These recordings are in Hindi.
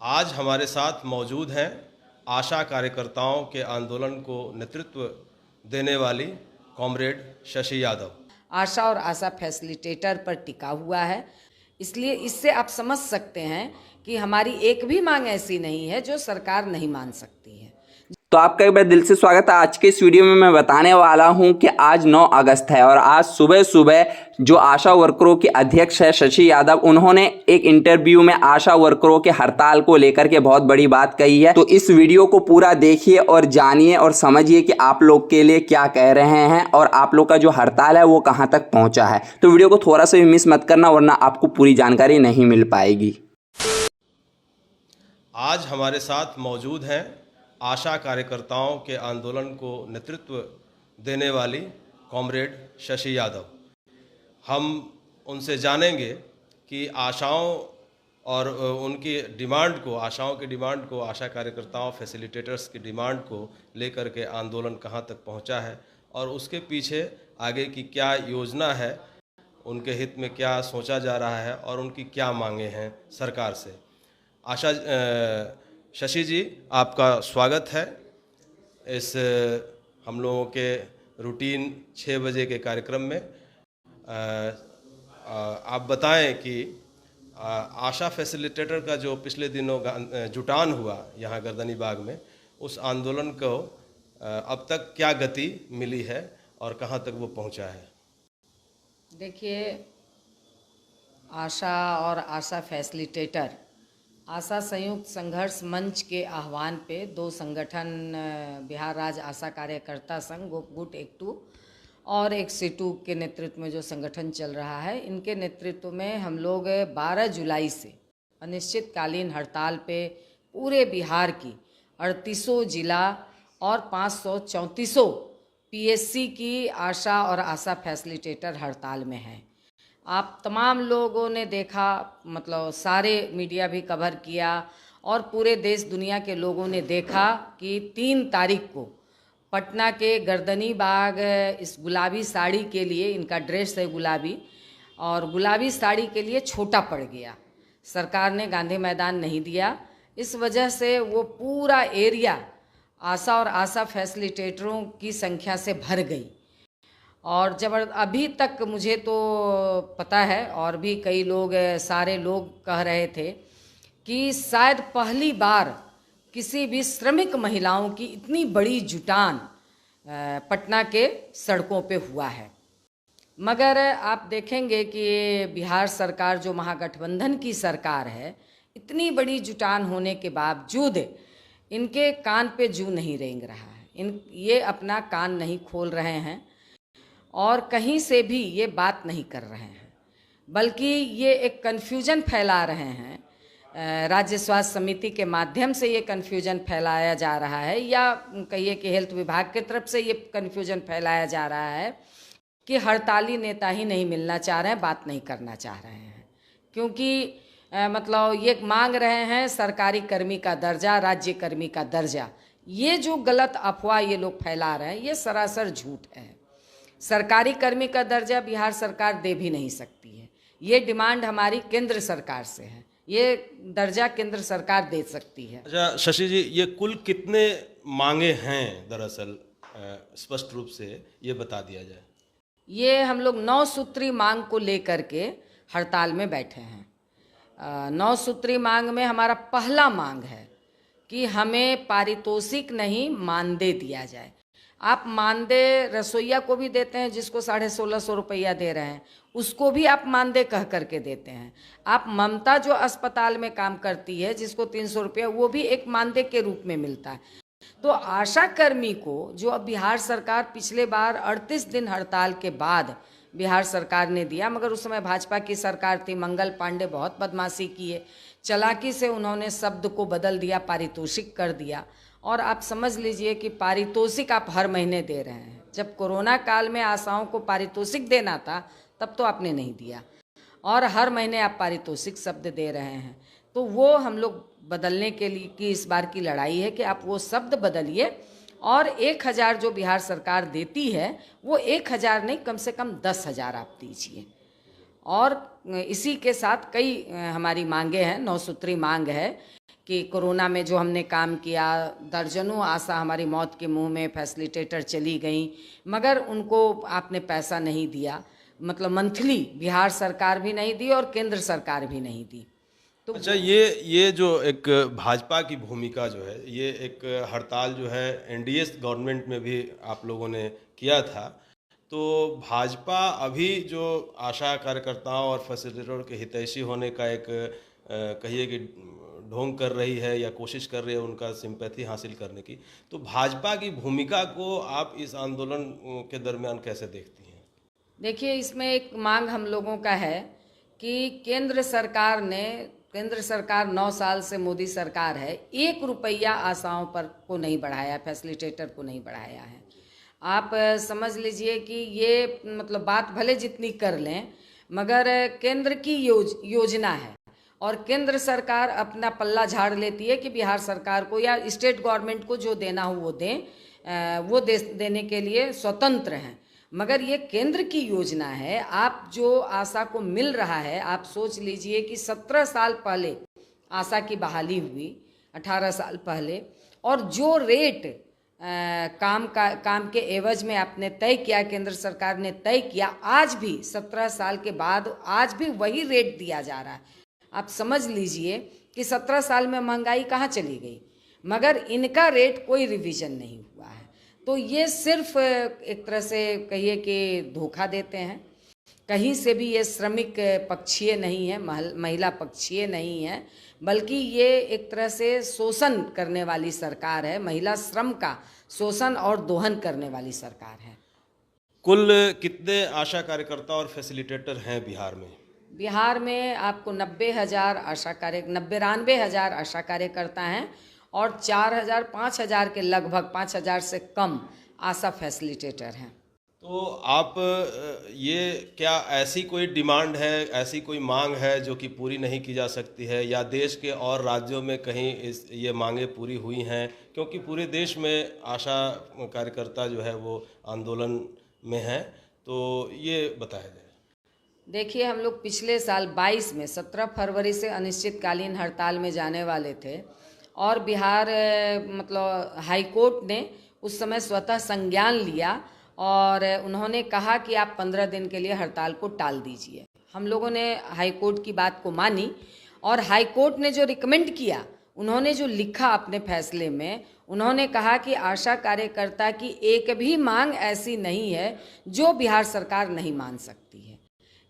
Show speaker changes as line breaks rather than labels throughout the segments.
आज हमारे साथ मौजूद हैं आशा कार्यकर्ताओं के आंदोलन को नेतृत्व देने वाली कॉमरेड शशि यादव।
आशा और आशा फैसिलिटेटर पर टिका हुआ है, इसलिए इससे आप समझ सकते हैं कि हमारी एक भी मांग ऐसी नहीं है जो सरकार नहीं मान सकती है।
तो आपका एक बार दिल से स्वागत है। आज के इस वीडियो में मैं बताने वाला हूं कि आज 9 अगस्त है और आज सुबह सुबह जो आशा वर्करों के अध्यक्ष है शशि यादव, उन्होंने एक इंटरव्यू में आशा वर्करों के हड़ताल को लेकर के बहुत बड़ी बात कही है। तो इस वीडियो को पूरा देखिए और जानिए और समझिए कि आप लोग के लिए क्या कह रहे हैं और आप लोग का जो हड़ताल है वो कहां तक पहुंचा है। तो वीडियो को थोड़ा सा भी मिस मत करना, वरना आपको पूरी जानकारी नहीं मिल पाएगी।
आज हमारे साथ मौजूद हैं आशा कार्यकर्ताओं के आंदोलन को नेतृत्व देने वाली कॉमरेड शशि यादव। हम उनसे जानेंगे कि आशाओं और उनकी डिमांड को, आशाओं की डिमांड को, आशा कार्यकर्ताओं फैसिलिटेटर्स की डिमांड को लेकर के आंदोलन कहां तक पहुंचा है और उसके पीछे आगे की क्या योजना है, उनके हित में क्या सोचा जा रहा है और उनकी क्या मांगे हैं सरकार से। आशा शशि जी, आपका स्वागत है इस हम लोगों के रूटीन 6 बजे के कार्यक्रम में। आप बताएं कि आशा फैसिलिटेटर का जो पिछले दिनों जुटान हुआ यहाँ गर्दनी बाग में, उस आंदोलन को अब तक क्या गति मिली है और कहाँ तक वो पहुँचा है।
देखिए, आशा और आशा फैसिलिटेटर आशा संयुक्त संघर्ष मंच के आह्वान पे 2 संगठन, बिहार राज्य आशा कार्यकर्ता संघ गुट 1-2 और एक सीटू के नेतृत्व में जो संगठन चल रहा है, इनके नेतृत्व में हम लोग 12 जुलाई से अनिश्चितकालीन हड़ताल पे पूरे बिहार की 38 जिला और 534 पीएससी की आशा और आशा फैसिलिटेटर हड़ताल में हैं। आप तमाम लोगों ने देखा, मतलब सारे मीडिया भी कवर किया और पूरे देश दुनिया के लोगों ने देखा कि 3 तारीख को पटना के गर्दनी बाग इस गुलाबी साड़ी के लिए, इनका ड्रेस है गुलाबी, और गुलाबी साड़ी के लिए छोटा पड़ गया। सरकार ने गांधी मैदान नहीं दिया, इस वजह से वो पूरा एरिया आशा और आशा फैसिलिटेटरों की संख्या से भर गई। और अभी तक मुझे तो पता है, और भी कई लोग, सारे लोग कह रहे थे कि शायद पहली बार किसी भी श्रमिक महिलाओं की इतनी बड़ी जुटान पटना के सड़कों पे हुआ है। मगर आप देखेंगे कि बिहार सरकार जो महागठबंधन की सरकार है, इतनी बड़ी जुटान होने के बावजूद इनके कान पे जूं नहीं रेंग रहा है। ये अपना कान नहीं खोल रहे हैं और कहीं से भी ये बात नहीं कर रहे हैं, बल्कि ये एक कन्फ्यूजन फैला रहे हैं। राज्य स्वास्थ्य समिति के माध्यम से ये कन्फ्यूजन फैलाया जा रहा है, या कहिए कि हेल्थ विभाग की तरफ से ये कन्फ्यूजन फैलाया जा रहा है कि हड़ताली नेता ही नहीं मिलना चाह रहे हैं, बात नहीं करना चाह रहे हैं, क्योंकि मतलब ये मांग रहे हैं सरकारी कर्मी का दर्जा, राज्य कर्मी का दर्जा। ये जो गलत अफवाह ये लोग फैला रहे हैं, ये सरासर झूठ है। सरकारी कर्मी का दर्जा बिहार सरकार दे भी नहीं सकती है, ये डिमांड हमारी केंद्र सरकार से है, ये दर्जा केंद्र सरकार दे सकती है।
अच्छा शशि जी, ये कुल कितने मांगे हैं दरअसल, स्पष्ट रूप से ये बता दिया जाए।
ये हम लोग 9 सूत्री मांग को लेकर के हड़ताल में बैठे हैं। 9 सूत्री मांग में हमारा पहला मांग है कि हमें पारितोषिक नहीं, मानदेय दिया जाए। आप मानदेय रसोईया को भी देते हैं, जिसको 1650 रुपया दे रहे हैं, उसको भी आप मानदेय कह करके देते हैं। आप ममता जो अस्पताल में काम करती है, जिसको 300 रुपया, वो भी एक मानदेय के रूप में मिलता है। तो आशा कर्मी को जो अब बिहार सरकार पिछले बार 38 दिन हड़ताल के बाद बिहार सरकार ने दिया, मगर उस समय भाजपा की सरकार थी, मंगल पांडे बहुत बदमाशी किए, चालाकी से उन्होंने शब्द को बदल दिया, पारितोषिक कर दिया। और आप समझ लीजिए कि पारितोषिक आप हर महीने दे रहे हैं। जब कोरोना काल में आशाओं को पारितोषिक देना था, तब तो आपने नहीं दिया, और हर महीने आप पारितोषिक शब्द दे रहे हैं। तो वो हम लोग बदलने के लिए की इस बार की लड़ाई है कि आप वो शब्द बदलिए और 1000 जो बिहार सरकार देती है, वो 1000 नहीं, कम से कम 10,000 आप दीजिए। और इसी के साथ कई हमारी मांगे हैं, 9 सूत्री मांग है कि कोरोना में जो हमने काम किया, दर्जनों आशा हमारी मौत के मुंह में फैसिलिटेटर चली गई, मगर उनको आपने पैसा नहीं दिया, मतलब मंथली बिहार सरकार भी नहीं दी और केंद्र सरकार भी नहीं दी। तो
अच्छा, ये जो एक भाजपा की भूमिका जो है, ये एक हड़ताल जो है एनडीए गवर्नमेंट में भी आप लोगों ने किया था, तो भाजपा अभी जो आशा कार्यकर्ताओं और फैसिलिटेटरों के हितैषी होने का एक कहिए कि ढोंग कर रही है या कोशिश कर रही है उनका सिंपैथी हासिल करने की, तो भाजपा की भूमिका को आप इस आंदोलन के दरमियान कैसे देखती हैं?
देखिए, इसमें एक मांग हम लोगों का है कि केंद्र सरकार 9 साल से मोदी सरकार है, 1 रुपया आशाओं पर को नहीं बढ़ाया, फैसिलिटेटर को नहीं बढ़ाया है। आप समझ लीजिए कि ये मतलब बात भले जितनी कर लें, मगर केंद्र की योजना है और केंद्र सरकार अपना पल्ला झाड़ लेती है कि बिहार सरकार को या स्टेट गवर्नमेंट को जो देना हो वो दें, वो देने के लिए स्वतंत्र हैं। मगर ये केंद्र की योजना है। आप जो आशा को मिल रहा है, आप सोच लीजिए कि 17 साल पहले आशा की बहाली हुई, 18 साल पहले, और जो रेट काम के एवज में आपने तय किया, केंद्र सरकार ने तय किया, आज भी 17 साल के बाद आज भी वही रेट दिया जा रहा है। आप समझ लीजिए कि 17 साल में महंगाई कहाँ चली गई, मगर इनका रेट कोई रिवीजन नहीं हुआ है। तो ये सिर्फ एक तरह से कहिए कि धोखा देते हैं। कहीं से भी ये श्रमिक पक्षीय नहीं है, महिला पक्षीय नहीं है, बल्कि ये एक तरह से शोषण करने वाली सरकार है, महिला श्रम का शोषण और दोहन करने वाली सरकार है।
कुल कितने आशा कार्यकर्ता और फैसिलिटेटर हैं बिहार में?
बिहार में आपको 92 हजार आशा कार्यकर्ता हैं और 4,000 5,000 के लगभग 5,000 से कम आशा फैसिलिटेटर हैं।
तो आप ये क्या ऐसी कोई डिमांड है, ऐसी कोई मांग है जो कि पूरी नहीं की जा सकती है, या देश के और राज्यों में कहीं ये मांगे पूरी हुई हैं? क्योंकि पूरे देश में आशा कार्यकर्ता जो है वो आंदोलन में हैं, तो ये बताया जाए।
देखिए, हम लोग पिछले साल 22 में 17 फरवरी से अनिश्चितकालीन हड़ताल में जाने वाले थे और बिहार मतलब हाई कोर्ट ने उस समय स्वतः संज्ञान लिया और उन्होंने कहा कि आप 15 दिन के लिए हड़ताल को टाल दीजिए। हम लोगों ने हाई कोर्ट की बात को मानी और हाई कोर्ट ने जो रिकमेंड किया, उन्होंने जो लिखा अपने फैसले में, उन्होंने कहा कि आशा कार्यकर्ता की एक भी मांग ऐसी नहीं है जो बिहार सरकार नहीं मान सकती है।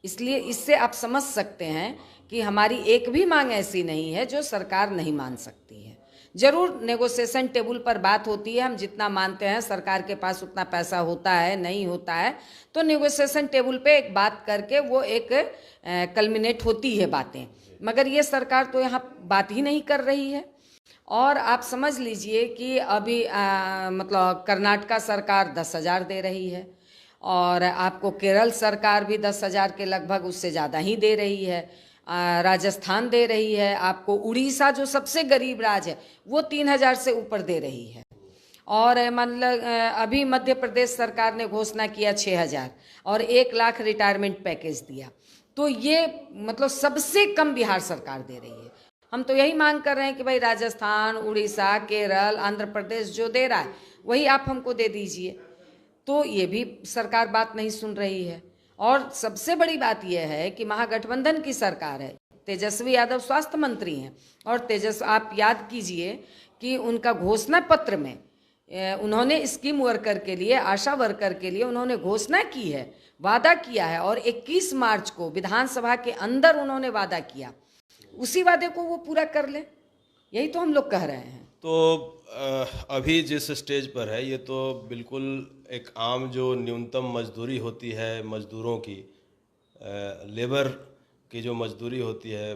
इसलिए इससे आप समझ सकते हैं कि हमारी एक भी मांग ऐसी नहीं है जो सरकार नहीं मान सकती है। जरूर नेगोशिएशन टेबल पर बात होती है, हम जितना मानते हैं सरकार के पास उतना पैसा होता है, नहीं होता है, तो नेगोशिएशन टेबल पे एक बात करके वो एक कल्मिनेट होती है बातें, मगर ये सरकार तो यहाँ बात ही नहीं कर रही है। और आप समझ लीजिए कि अभी मतलब कर्नाटका सरकार 10,000 दे रही है और आपको केरल सरकार भी 10,000 के लगभग, उससे ज़्यादा ही दे रही है, राजस्थान दे रही है, आपको उड़ीसा जो सबसे गरीब राज्य है वो 3,000 से ऊपर दे रही है, और मतलब अभी मध्य प्रदेश सरकार ने घोषणा किया 6,000 और 1 लाख रिटायरमेंट पैकेज दिया। तो ये मतलब सबसे कम बिहार सरकार दे रही है। हम तो यही मांग कर रहे हैं कि भाई राजस्थान, उड़ीसा, केरल, आंध्र प्रदेश जो दे रहा है वही आप हमको दे दीजिए। तो ये भी सरकार बात नहीं सुन रही है। और सबसे बड़ी बात यह है कि महागठबंधन की सरकार है, तेजस्वी यादव स्वास्थ्य मंत्री हैं और आप याद कीजिए कि उनका घोषणा पत्र में उन्होंने स्कीम वर्कर के लिए, आशा वर्कर के लिए उन्होंने घोषणा की है, वादा किया है, और 21 मार्च को विधानसभा के अंदर उन्होंने वादा किया। उसी वादे को वो पूरा कर ले, यही तो हम लोग कह रहे हैं।
तो अभी जिस स्टेज पर है, ये तो बिल्कुल एक आम जो न्यूनतम मजदूरी होती है मजदूरों की, लेबर की जो मजदूरी होती है,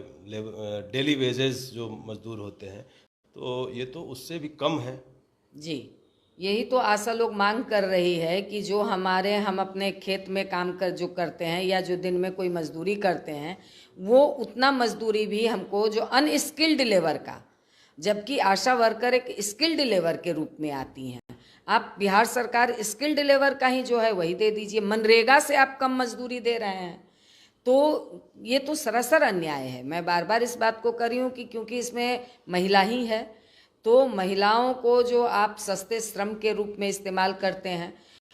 डेली वेजेस जो मजदूर होते हैं, तो ये तो उससे भी कम है।
जी, यही तो आशा लोग मांग कर रही है कि जो हम अपने खेत में काम जो करते हैं या जो दिन में कोई मजदूरी करते हैं, वो उतना मजदूरी भी हमको, जो अनस्किल्ड लेबर का, जबकि आशा वर्कर एक स्किल्ड लेबर के रूप में आती हैं। आप बिहार सरकार स्किल्ड लेबर का ही जो है वही दे दीजिए। मनरेगा से आप कम मजदूरी दे रहे हैं, तो ये तो सरासर अन्याय है। मैं बार बार इस बात को कर रही हूँ कि क्योंकि इसमें महिला ही है, तो महिलाओं को जो आप सस्ते श्रम के रूप में इस्तेमाल करते हैं,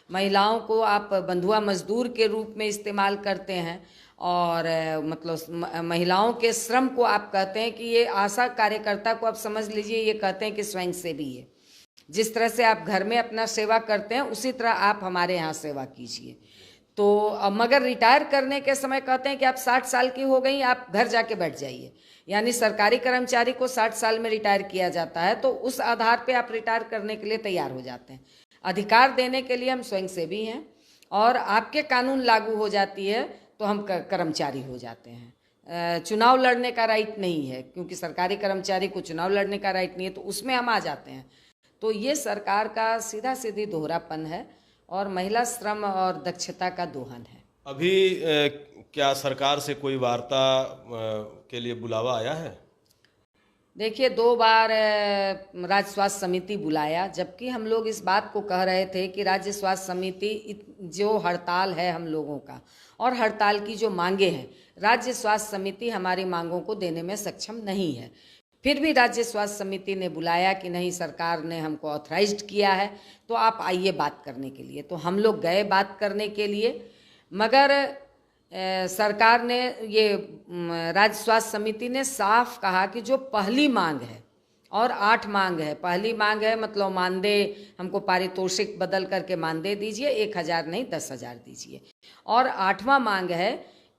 महिलाओं को आप बंधुआ मजदूर के रूप में इस्तेमाल करते हैं, और मतलब महिलाओं के श्रम को आप कहते हैं कि ये आशा कार्यकर्ता को आप समझ लीजिए ये कहते हैं कि स्वयंसेवी है। जिस तरह से आप घर में अपना सेवा करते हैं उसी तरह आप हमारे यहाँ सेवा कीजिए। तो मगर रिटायर करने के समय कहते हैं कि आप 60 साल की हो गई, आप घर जाके बैठ जाइए। यानी सरकारी कर्मचारी को 60 साल में रिटायर किया जाता है, तो उस आधार पे आप रिटायर करने के लिए तैयार हो जाते हैं। अधिकार देने के लिए हम स्वयंसेवी हैं, और आपके कानून लागू हो जाती है तो हम कर्मचारी हो जाते हैं। चुनाव लड़ने का राइट नहीं है, क्योंकि सरकारी कर्मचारी को चुनाव लड़ने का राइट नहीं है, तो उसमें हम आ जाते हैं। तो ये सरकार का सीधा सीधी दोहरापन है और महिला श्रम और दक्षता का दोहन है।
अभी क्या सरकार से कोई वार्ता के लिए बुलावा आया है?
देखिए, 2 बार राज्य स्वास्थ्य समिति बुलाया, जबकि हम लोग इस बात को कह रहे थे कि राज्य स्वास्थ्य समिति जो हड़ताल है हम लोगों का और हड़ताल की जो मांगे हैं, राज्य स्वास्थ्य समिति हमारी मांगों को देने में सक्षम नहीं है। फिर भी राज्य स्वास्थ्य समिति ने बुलाया कि नहीं, सरकार ने हमको ऑथराइज्ड किया है, तो आप आइए बात करने के लिए। तो हम लोग गए बात करने के लिए, मगर सरकार ने ये राज्य स्वास्थ्य समिति ने साफ कहा कि जो पहली मांग है, और 8 मांग है। पहली मांग है मतलब मानदेय, हमको पारितोषिक बदल करके मानदेय दीजिए, 1000 नहीं 10,000 दीजिए। और 8वां मांग है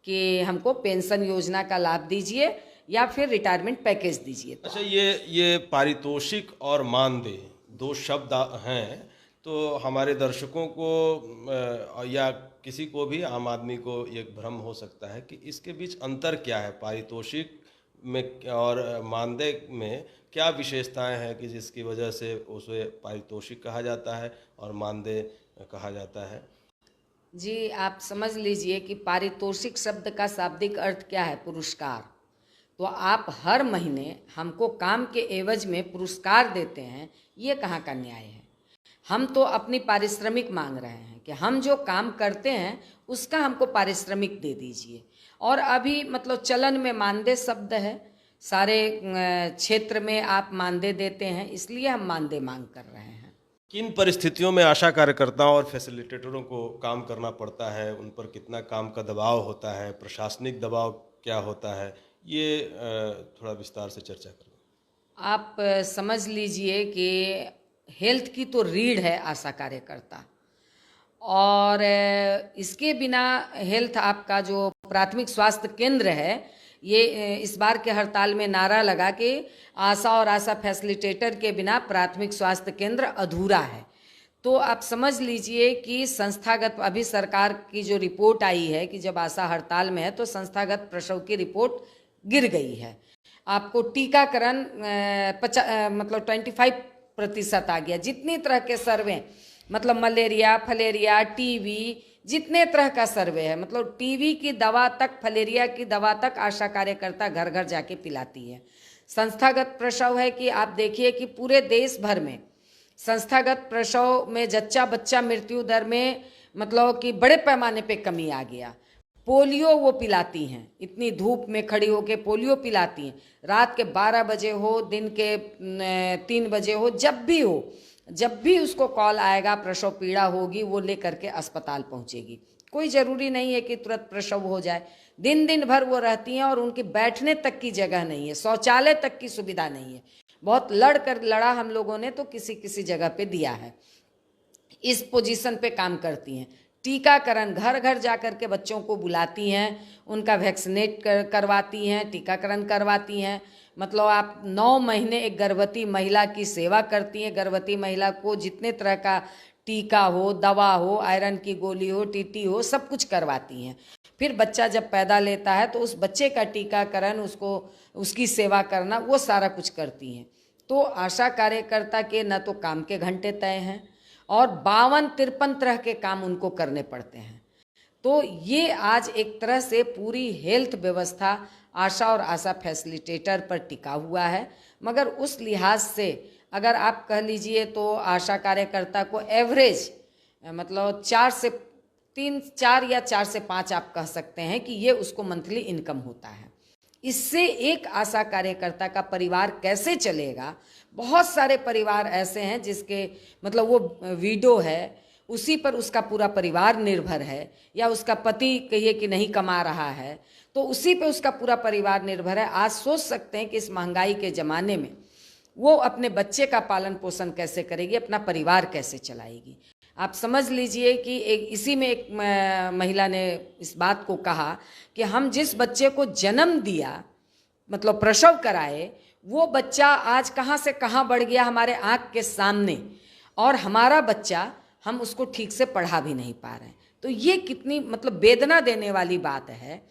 कि हमको पेंशन योजना का लाभ दीजिए या फिर रिटायरमेंट पैकेज दीजिए।
अच्छा, ये पारितोषिक और मानदेय 2 शब्द हैं, तो हमारे दर्शकों को या किसी को भी, आम आदमी को एक भ्रम हो सकता है कि इसके बीच अंतर क्या है। पारितोषिक में और मानदेय में क्या विशेषताएं हैं कि जिसकी वजह से उसे पारितोषिक कहा जाता है और मानदेय कहा जाता है?
जी, आप समझ लीजिए कि पारितोषिक शब्द का शाब्दिक अर्थ क्या है? पुरस्कार। तो आप हर महीने हमको काम के एवज में पुरस्कार देते हैं, ये कहाँ का न्याय है? हम तो अपनी पारिश्रमिक मांग रहे हैं कि हम जो काम करते हैं उसका हमको पारिश्रमिक दे दीजिए। और अभी मतलब चलन में मानदेय शब्द है, सारे क्षेत्र में आप मानदेय देते हैं, इसलिए हम मानदेय मांग कर रहे हैं।
किन परिस्थितियों में आशा कार्यकर्ताओं और फैसिलिटेटरों को काम करना पड़ता है? उन पर कितना काम का दबाव होता है? प्रशासनिक दबाव क्या होता है? ये थोड़ा विस्तार से चर्चा करें।
आप समझ लीजिए कि हेल्थ की तो रीढ़ है आशा कार्यकर्ता, और इसके बिना हेल्थ, आपका जो प्राथमिक स्वास्थ्य केंद्र है, ये इस बार के हड़ताल में नारा लगा कि आशा और आशा फैसिलिटेटर के बिना प्राथमिक स्वास्थ्य केंद्र अधूरा है। तो आप समझ लीजिए कि संस्थागत, अभी सरकार की जो रिपोर्ट आई है कि जब आशा हड़ताल में है तो संस्थागत प्रसव की रिपोर्ट गिर गई है। आपको टीकाकरण मतलब 25% आ गया। जितनी तरह के सर्वे, मतलब मलेरिया, फलेरिया, टीबी, जितने तरह का सर्वे है, मतलब टीबी की दवा तक, फलेरिया की दवा तक आशा कार्यकर्ता घर घर जाके पिलाती है। संस्थागत प्रसव है कि आप देखिए कि पूरे देश भर में संस्थागत प्रसव में जच्चा बच्चा मृत्यु दर में मतलब कि बड़े पैमाने पे कमी आ गया। पोलियो वो पिलाती हैं, इतनी धूप में खड़ी होके पोलियो पिलाती हैं। रात के 12 बजे हो, दिन के 3 बजे हो, जब भी उसको कॉल आएगा, प्रसव पीड़ा होगी, वो लेकर के अस्पताल पहुंचेगी। कोई ज़रूरी नहीं है कि तुरंत प्रसव हो जाए। दिन भर वो रहती हैं और उनकी बैठने तक की जगह नहीं है, शौचालय तक की सुविधा नहीं है। बहुत लड़ा हम लोगों ने तो किसी जगह पे दिया है। इस पोजीशन पे काम करती हैं। टीकाकरण, घर घर जाकर के बच्चों को बुलाती हैं, उनका वैक्सीनेट करवाती हैं, टीकाकरण करवाती हैं। मतलब आप 9 महीने एक गर्भवती महिला की सेवा करती हैं। गर्भवती महिला को जितने तरह का टीका हो, दवा हो, आयरन की गोली हो, टीटी हो, सब कुछ करवाती हैं। फिर बच्चा जब पैदा लेता है तो उस बच्चे का टीकाकरण, उसकी सेवा करना, वो सारा कुछ करती हैं। तो आशा कार्यकर्ता के न तो काम के घंटे तय हैं और 52-53 तरह के काम उनको करने पड़ते हैं। तो ये आज एक तरह से पूरी हेल्थ व्यवस्था आशा और आशा फैसिलिटेटर पर टिका हुआ है। मगर उस लिहाज से अगर आप कह लीजिए तो आशा कार्यकर्ता को एवरेज मतलब 4 से 3-4 या 4 से 5 आप कह सकते हैं कि ये उसको मंथली इनकम होता है। इससे एक आशा कार्यकर्ता का परिवार कैसे चलेगा? बहुत सारे परिवार ऐसे हैं जिसके मतलब वो विडो है, उसी पर उसका पूरा परिवार निर्भर है, या उसका पति कहिए कि नहीं कमा रहा है तो उसी पे उसका पूरा परिवार निर्भर है। आज सोच सकते हैं कि इस महंगाई के ज़माने में वो अपने बच्चे का पालन पोषण कैसे करेगी, अपना परिवार कैसे चलाएगी। आप समझ लीजिए कि इसी में एक महिला ने इस बात को कहा कि हम जिस बच्चे को जन्म दिया, मतलब प्रसव कराए, वो बच्चा आज कहाँ से कहाँ बढ़ गया हमारे आँख के सामने, और हमारा बच्चा हम उसको ठीक से पढ़ा भी नहीं पा रहे हैं। तो ये कितनी मतलब वेदना देने वाली बात है।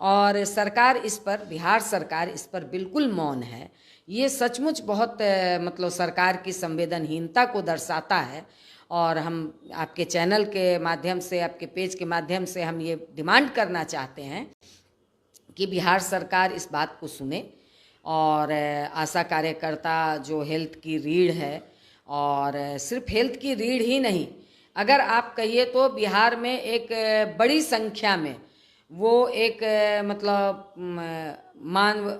और सरकार इस पर, बिहार सरकार इस पर बिल्कुल मौन है। ये सचमुच बहुत मतलब सरकार की संवेदनहीनता को दर्शाता है। और हम आपके चैनल के माध्यम से, आपके पेज के माध्यम से हम ये डिमांड करना चाहते हैं कि बिहार सरकार इस बात को सुने और आशा कार्यकर्ता जो हेल्थ की रीढ़ है, और सिर्फ हेल्थ की रीढ़ ही नहीं, अगर आप कहिए तो बिहार में एक बड़ी संख्या में वो एक मतलब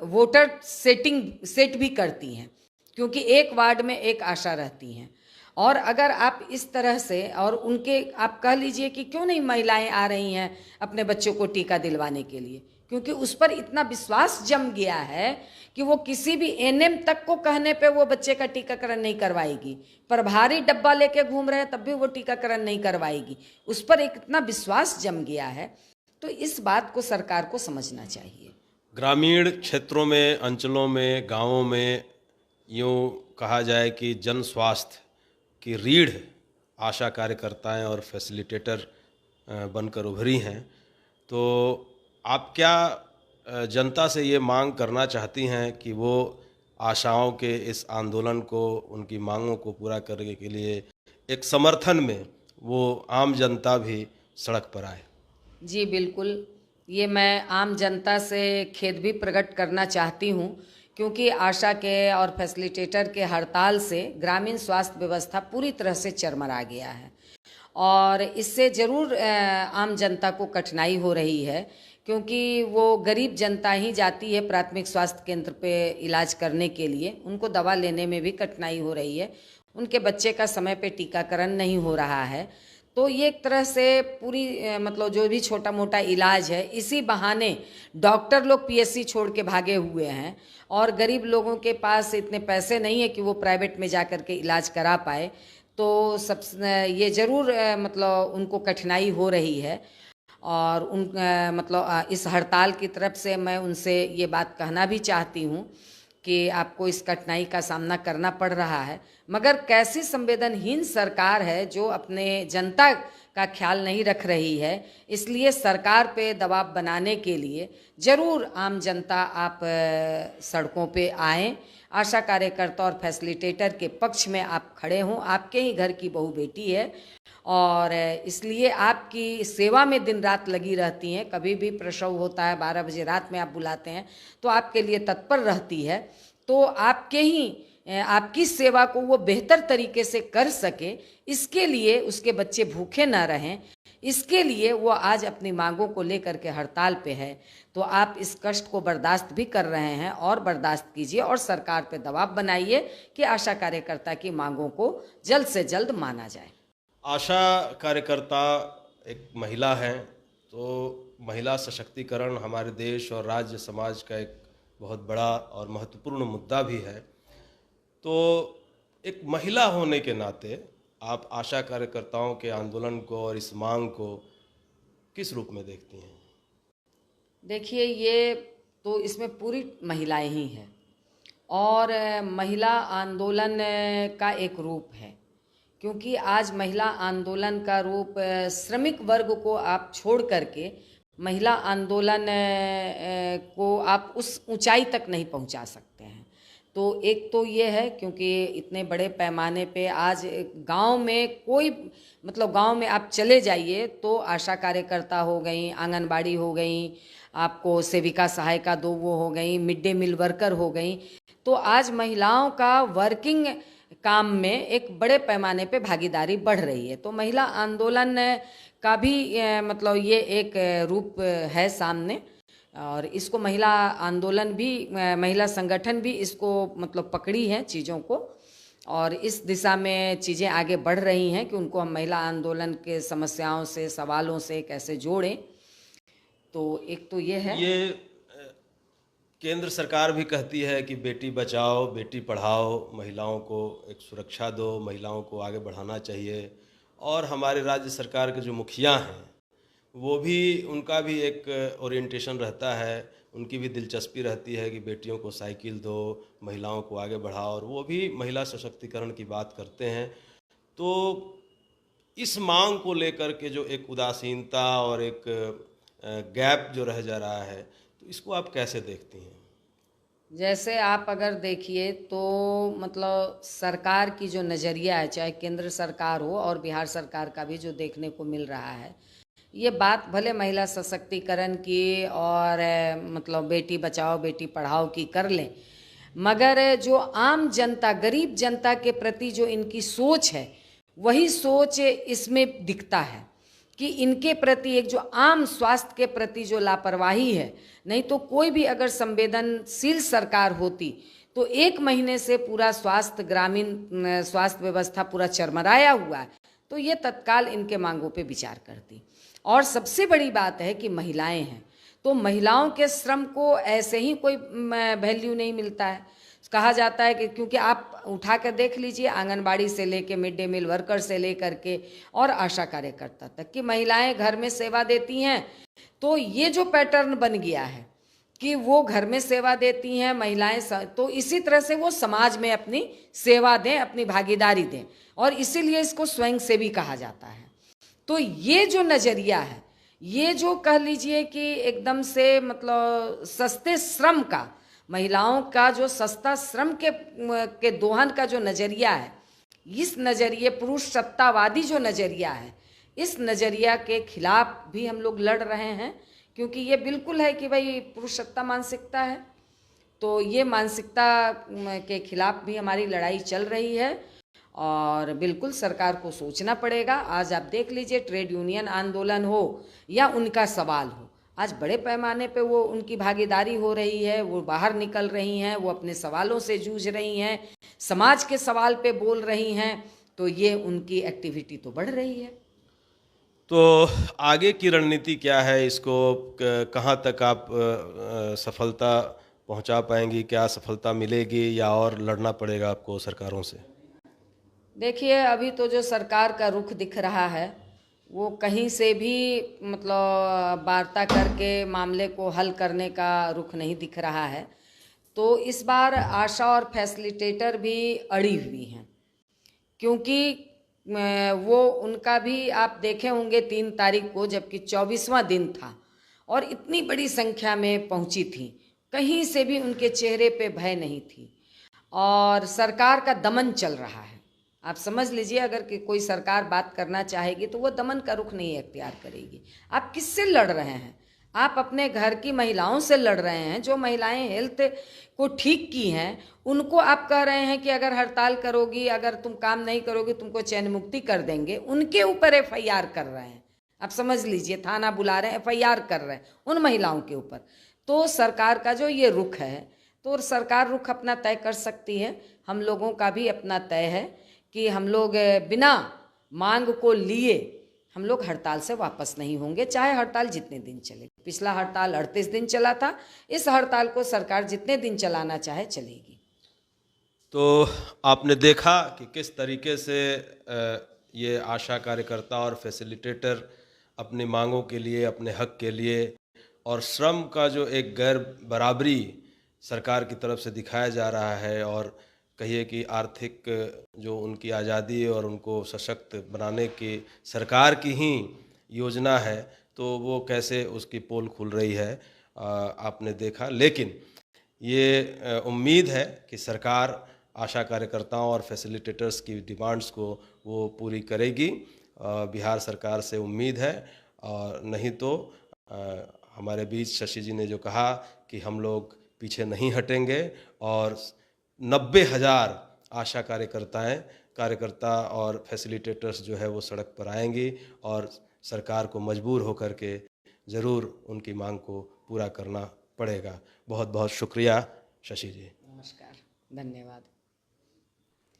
वोटर सेट भी करती हैं, क्योंकि एक वार्ड में एक आशा रहती हैं। और अगर आप इस तरह से, और उनके आप कह लीजिए कि क्यों नहीं महिलाएं आ रही हैं अपने बच्चों को टीका दिलवाने के लिए, क्योंकि उस पर इतना विश्वास जम गया है कि वो किसी भी एनएम तक को कहने पे वो बच्चे का टीकाकरण नहीं करवाएगी। पर भारी डब्बा लेके घूम रहे हैं तब भी वो टीकाकरण नहीं करवाएगी। उस पर एक इतना विश्वास जम गया है। तो इस बात को सरकार को समझना चाहिए।
ग्रामीण क्षेत्रों में, अंचलों में, गांवों में यूँ कहा जाए कि जन स्वास्थ्य की रीढ़ आशा कार्यकर्ताएं और फैसिलिटेटर बनकर उभरी हैं। तो आप क्या जनता से ये मांग करना चाहती हैं कि वो आशाओं के इस आंदोलन को, उनकी मांगों को पूरा करने के लिए एक समर्थन में वो आम जनता भी सड़क पर आए?
जी बिल्कुल, ये मैं आम जनता से खेद भी प्रकट करना चाहती हूँ, क्योंकि आशा के और फैसिलिटेटर के हड़ताल से ग्रामीण स्वास्थ्य व्यवस्था पूरी तरह से चरमरा गया है। और इससे ज़रूर आम जनता को कठिनाई हो रही है, क्योंकि वो गरीब जनता ही जाती है प्राथमिक स्वास्थ्य केंद्र पे इलाज करने के लिए, उनको दवा लेने में भी कठिनाई हो रही है, उनके बच्चे का समय पे टीकाकरण नहीं हो रहा है। तो ये एक तरह से पूरी मतलब जो भी छोटा मोटा इलाज है, इसी बहाने डॉक्टर लोग पीएससी छोड़ के भागे हुए हैं, और गरीब लोगों के पास इतने पैसे नहीं है कि वो प्राइवेट में जा कर के इलाज करा पाए। तो सब ये ज़रूर मतलब उनको कठिनाई हो रही है। और उन मतलब इस हड़ताल की तरफ से मैं उनसे ये बात कहना भी चाहती हूँ कि आपको इस कठिनाई का सामना करना पड़ रहा है, मगर कैसी संवेदनहीन सरकार है जो अपने जनता का ख्याल नहीं रख रही है। इसलिए सरकार पे दबाव बनाने के लिए ज़रूर आम जनता आप सड़कों पे आएँ, आशा कार्यकर्ता और फैसिलिटेटर के पक्ष में आप खड़े हों। आपके ही घर की बहू बेटी है, और इसलिए आपकी सेवा में दिन रात लगी रहती हैं। कभी भी प्रसव होता है, 12 बजे रात में आप बुलाते हैं तो आपके लिए तत्पर रहती है। तो आपकी सेवा को वो बेहतर तरीके से कर सके, इसके लिए उसके बच्चे भूखे ना रहें, इसके लिए वो आज अपनी मांगों को लेकर के हड़ताल पे है। तो आप इस कष्ट को बर्दाश्त भी कर रहे हैं, और बर्दाश्त कीजिए और सरकार पे दबाव बनाइए कि आशा कार्यकर्ता की मांगों को जल्द से जल्द माना जाए।
आशा कार्यकर्ता एक महिला हैं, तो महिला सशक्तिकरण हमारे देश और राज्य समाज का एक बहुत बड़ा और महत्वपूर्ण मुद्दा भी है। तो एक महिला होने के नाते आप आशा कार्यकर्ताओं के आंदोलन को और इस मांग को किस रूप में देखती हैं?
देखिए, ये तो इसमें पूरी महिलाएं ही हैं, और महिला आंदोलन का एक रूप है, क्योंकि आज महिला आंदोलन का रूप श्रमिक वर्ग को आप छोड़ करके महिला आंदोलन को आप उस ऊंचाई तक नहीं पहुंचा सकते हैं। तो एक तो ये है, क्योंकि इतने बड़े पैमाने पे आज गांव में कोई मतलब गांव में आप चले जाइए तो आशा कार्यकर्ता हो गई, आंगनबाड़ी हो गई, आपको सेविका सहायिका 2 वो हो गई, मिड डे मील वर्कर हो गई। तो आज महिलाओं का वर्किंग काम में एक बड़े पैमाने पे भागीदारी बढ़ रही है। तो महिला आंदोलन का भी मतलब ये एक रूप है सामने, और इसको महिला आंदोलन भी, महिला संगठन भी इसको मतलब पकड़ी है चीज़ों को, और इस दिशा में चीज़ें आगे बढ़ रही हैं कि उनको हम महिला आंदोलन के समस्याओं से, सवालों से कैसे जोड़ें। तो एक तो ये है।
ये केंद्र सरकार भी कहती है कि बेटी बचाओ बेटी पढ़ाओ, महिलाओं को एक सुरक्षा दो, महिलाओं को आगे बढ़ाना चाहिए। और हमारे राज्य सरकार के जो मुखिया हैं वो भी, उनका भी एक ओरिएंटेशन रहता है, उनकी भी दिलचस्पी रहती है कि बेटियों को साइकिल दो, महिलाओं को आगे बढ़ाओ, और वो भी महिला सशक्तिकरण की बात करते हैं। तो इस मांग को लेकर के जो एक उदासीनता और एक गैप जो रह जा रहा है, तो इसको आप कैसे देखती हैं?
जैसे आप अगर देखिए तो मतलब सरकार की जो नज़रिया है, चाहे केंद्र सरकार हो और बिहार सरकार का भी जो देखने को मिल रहा है, ये बात भले महिला सशक्तिकरण की और मतलब बेटी बचाओ बेटी पढ़ाओ की कर लें, मगर जो आम जनता, गरीब जनता के प्रति जो इनकी सोच है, वही सोच इसमें दिखता है कि इनके प्रति एक जो आम स्वास्थ्य के प्रति जो लापरवाही है। नहीं तो कोई भी अगर संवेदनशील सरकार होती तो 1 महीने से पूरा स्वास्थ्य, ग्रामीण स्वास्थ्य व्यवस्था पूरा चरमराया हुआ है, तो ये तत्काल इनके मांगों पे विचार करती। और सबसे बड़ी बात है कि महिलाएं हैं, तो महिलाओं के श्रम को ऐसे ही कोई वैल्यू नहीं मिलता है। कहा जाता है कि क्योंकि आप उठा कर देख लीजिए, आंगनबाड़ी से लेके मिड डे मील वर्कर से लेकर के और आशा कार्यकर्ता तक की महिलाएं घर में सेवा देती हैं। तो ये जो पैटर्न बन गया है कि वो घर में सेवा देती हैं महिलाएं, तो इसी तरह से वो समाज में अपनी सेवा दें, अपनी भागीदारी दें, और इसीलिए इसको स्वयंसेवी कहा जाता है। तो ये जो नज़रिया है, ये जो कह लीजिए कि एकदम से मतलब सस्ते श्रम का, महिलाओं का जो सस्ता श्रम के दोहन का जो नज़रिया है, इस नज़रिए, पुरुष सत्तावादी जो नज़रिया है, इस नज़रिया के खिलाफ भी हम लोग लड़ रहे हैं। क्योंकि ये बिल्कुल है कि भाई पुरुष सत्ता मानसिकता है, तो ये मानसिकता के खिलाफ भी हमारी लड़ाई चल रही है, और बिल्कुल सरकार को सोचना पड़ेगा। आज आप देख लीजिए, ट्रेड यूनियन आंदोलन हो या उनका सवाल हो, आज बड़े पैमाने पे वो उनकी भागीदारी हो रही है, वो बाहर निकल रही हैं, वो अपने सवालों से जूझ रही हैं, समाज के सवाल पे बोल रही हैं, तो ये उनकी एक्टिविटी तो बढ़ रही है।
तो आगे की रणनीति क्या है? इसको कहाँ तक आप सफलता पहुँचा पाएंगी? क्या सफलता मिलेगी या और लड़ना पड़ेगा आपको सरकारों से?
देखिए, अभी तो जो सरकार का रुख दिख रहा है, वो कहीं से भी मतलब वार्ता करके मामले को हल करने का रुख नहीं दिख रहा है। तो इस बार आशा और फैसिलिटेटर भी अड़ी हुई हैं, क्योंकि वो उनका भी आप देखे होंगे 3 तारीख को, जबकि 24वां दिन था और इतनी बड़ी संख्या में पहुंची थी, कहीं से भी उनके चेहरे पे भय नहीं थी, और सरकार का दमन चल रहा है। आप समझ लीजिए, अगर कि कोई सरकार बात करना चाहेगी तो वो दमन का रुख नहीं अख्तियार करेगी। आप किससे लड़ रहे हैं? आप अपने घर की महिलाओं से लड़ रहे हैं, जो महिलाएं हेल्थ को ठीक की हैं, उनको आप कह रहे हैं कि अगर हड़ताल करोगी, अगर तुम काम नहीं करोगी, तुमको चैन मुक्ति कर देंगे। उनके ऊपर FIR कर रहे हैं, आप समझ लीजिए, थाना बुला रहे हैं, FIR कर रहे हैं उन महिलाओं के ऊपर। तो सरकार का जो ये रुख है, तो सरकार रुख अपना तय कर सकती है, हम लोगों का भी अपना तय है कि हम लोग बिना मांग को लिए हम लोग हड़ताल से वापस नहीं होंगे, चाहे हड़ताल जितने दिन चले। पिछला हड़ताल 38 दिन चला था, इस हड़ताल को सरकार जितने दिन चलाना चाहे चलेगी।
तो आपने देखा कि किस तरीके से ये आशा कार्यकर्ता और फैसिलिटेटर अपनी मांगों के लिए, अपने हक के लिए, और श्रम का जो एक गैर बराबरी सरकार की तरफ से दिखाया जा रहा है, और कहिए कि आर्थिक जो उनकी आज़ादी और उनको सशक्त बनाने की सरकार की ही योजना है, तो वो कैसे उसकी पोल खुल रही है आपने देखा। लेकिन ये उम्मीद है कि सरकार आशा कार्यकर्ताओं और फैसिलिटेटर्स की डिमांड्स को वो पूरी करेगी। बिहार सरकार से उम्मीद है, और नहीं तो हमारे बीच शशि जी ने जो कहा कि हम लोग पीछे नहीं हटेंगे और 90,000 आशा कार्यकर्ता और फैसिलिटेटर्स जो है वो सड़क पर आएंगी और सरकार को मजबूर होकर के ज़रूर उनकी मांग को पूरा करना पड़ेगा। बहुत बहुत शुक्रिया शशि जी।
नमस्कार, धन्यवाद।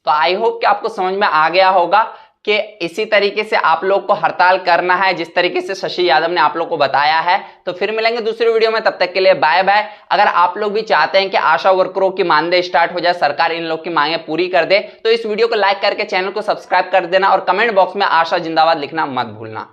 तो आई होप कि आपको समझ में आ गया होगा कि इसी तरीके से आप लोग को हड़ताल करना है जिस तरीके से शशि यादव ने आप लोग को बताया है। तो फिर मिलेंगे दूसरी वीडियो में, तब तक के लिए बाय बाय। अगर आप लोग भी चाहते हैं कि आशा वर्करों की मानदेय स्टार्ट हो जाए, सरकार इन लोग की मांगे पूरी कर दे, तो इस वीडियो को लाइक करके चैनल को सब्सक्राइब कर देना और कमेंट बॉक्स में आशा जिंदाबाद लिखना मत भूलना।